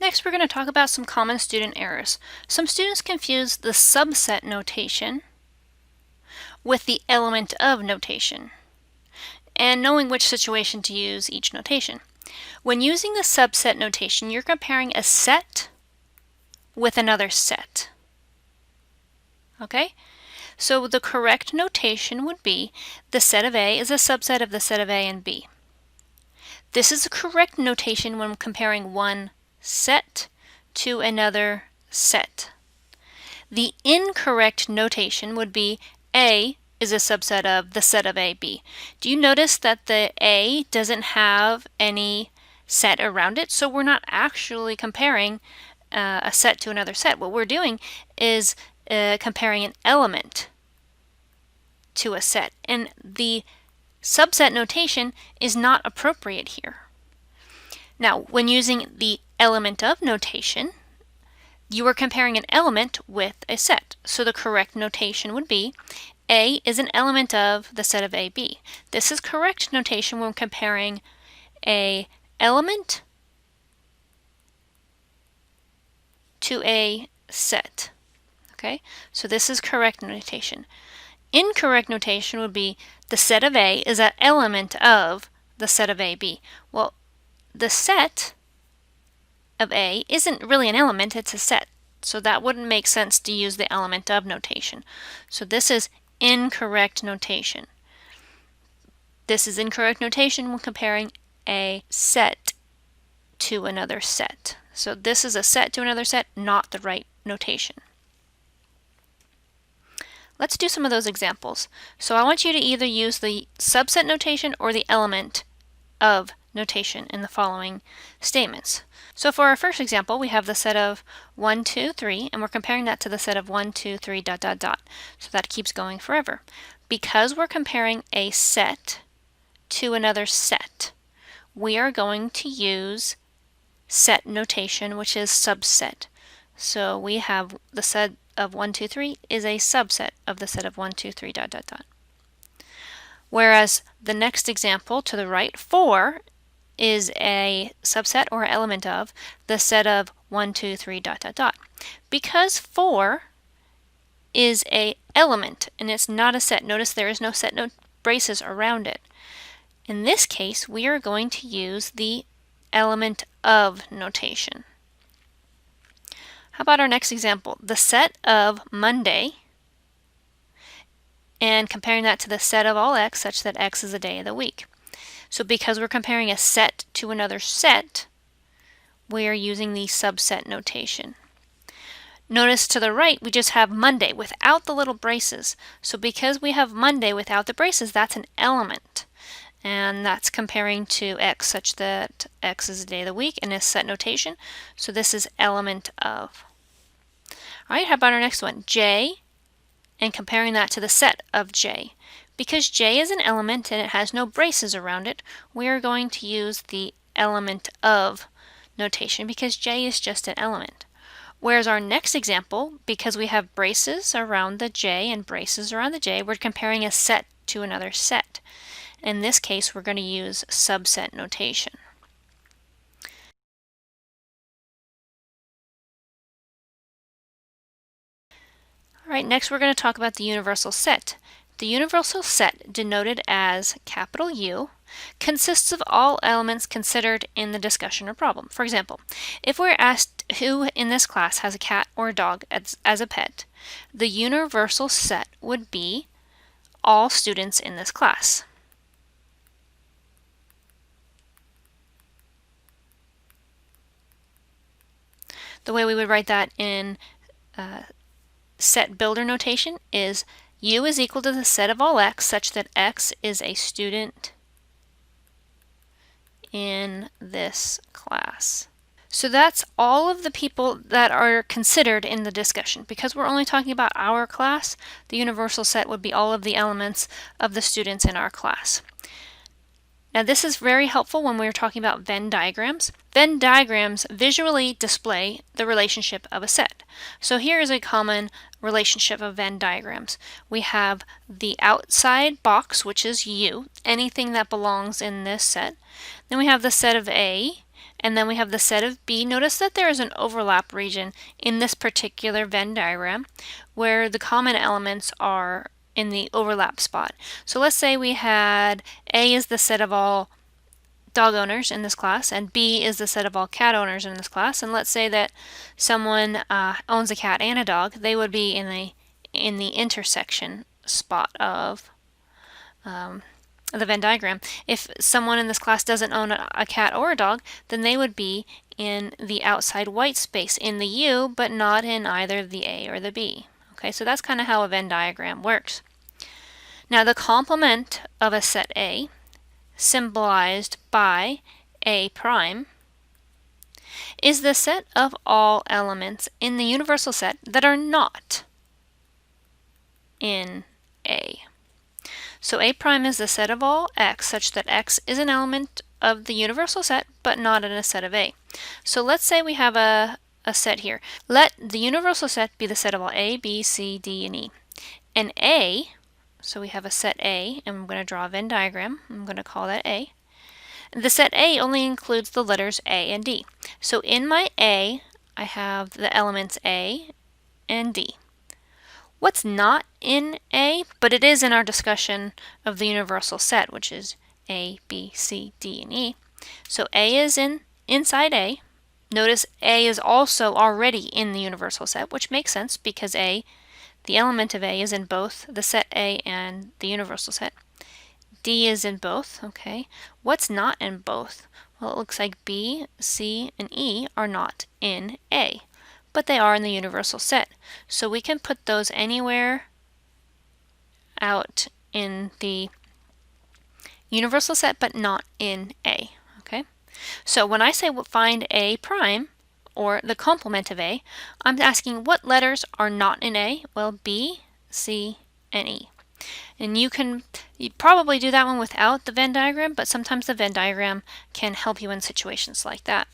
Next, we're going to talk about some common student errors. Some students confuse the subset notation with the element of notation, and knowing which situation to use each notation. When using the subset notation, you're comparing a set with another set. Okay? So the correct notation would be the set of A is a subset of the set of A and B. This is the correct notation when comparing one set to another set. The incorrect notation would be A is a subset of the set of AB. Do you notice that the A doesn't have any set around it? So we're not actually comparing a set to another set. What we're doing is comparing an element to a set. And the subset notation is not appropriate here. Now, when using the element of notation, you are comparing an element with a set. So the correct notation would be A is an element of the set of AB. This is correct notation when comparing a element to a set. Okay, so this is correct notation. Incorrect notation would be the set of A is an element of the set of AB. Well, the set of A isn't really an element, it's a set. So that wouldn't make sense to use the element of notation. So this is incorrect notation. This is incorrect notation when comparing a set to another set. So this is a set to another set, not the right notation. Let's do some of those examples. So I want you to either use the subset notation or the element of notation in the following statements. So for our first example, we have the set of 1, 2, 3, and we're comparing that to the set of 1, 2, 3, dot, dot, dot. So that keeps going forever. Because we're comparing a set to another set, we are going to use set notation, which is subset. So we have the set of 1, 2, 3 is a subset of the set of 1, 2, 3, dot, dot, dot. Whereas the next example to the right, 4, is a subset or element of the set of 1, 2, 3, dot, dot, dot. Because 4 is a element and it's not a set, notice there is no set braces around it. In this case, we are going to use the element of notation. How about our next example? The set of Monday, and comparing that to the set of all x such that x is a day of the week. So because we're comparing a set to another set, we are using the subset notation. Notice to the right, we just have Monday without the little braces. So because we have Monday without the braces, that's an element. And that's comparing to x such that x is a day of the week in a set notation. So this is element of. All right, how about our next one? J, and comparing that to the set of J. Because J is an element and it has no braces around it, we are going to use the element of notation because J is just an element. Whereas our next example, because we have braces around the J and braces around the J, we're comparing a set to another set. In this case, we're going to use subset notation. All right, next we're going to talk about the universal set. The universal set, denoted as capital U, consists of all elements considered in the discussion or problem. For example, if we're asked who in this class has a cat or a dog as a pet, the universal set would be all students in this class. The way we would write that in set builder notation is U is equal to the set of all x such that x is a student in this class. So that's all of the people that are considered in the discussion. Because we're only talking about our class, the universal set would be all of the elements of the students in our class. Now this is very helpful when we're talking about Venn diagrams. Venn diagrams visually display the relationship of a set. So here is a common relationship of Venn diagrams. We have the outside box, which is U, anything that belongs in this set. Then we have the set of A, And then we have the set of B. Notice that there is an overlap region in this particular Venn diagram where the common elements are in the overlap spot. So let's say we had A is the set of all dog owners in this class, and B is the set of all cat owners in this class. And let's say that someone owns a cat and a dog. They would be in the intersection spot of the Venn diagram. If someone in this class doesn't own a cat or a dog, then they would be in the outside white space in the U, but not in either the A or the B. Okay, so that's kind of how a Venn diagram works. Now the complement of a set A, symbolized by A prime, is the set of all elements in the universal set that are not in A. So A prime is the set of all x such that x is an element of the universal set but not in a set of A. So let's say we have a set here. Let the universal set be the set of all A, B, C, D, and E. And A, so we have a set A, and I'm going to draw a Venn diagram. I'm going to call that A. The set A only includes the letters A and D. So in my A, I have the elements A and D. What's not in A, but it is in our discussion of the universal set, which is A, B, C, D, and E. So A is inside A. Notice A is also already in the universal set, which makes sense because A, the element of A, is in both the set A and the universal set. D is in both, okay. What's not in both? Well, it looks like B, C, and E are not in A, but they are in the universal set. So we can put those anywhere out in the universal set, but not in A, okay? So when I say find A prime, or the complement of A, I'm asking what letters are not in A? Well, B, C, and E. And you probably do that one without the Venn diagram, but sometimes the Venn diagram can help you in situations like that.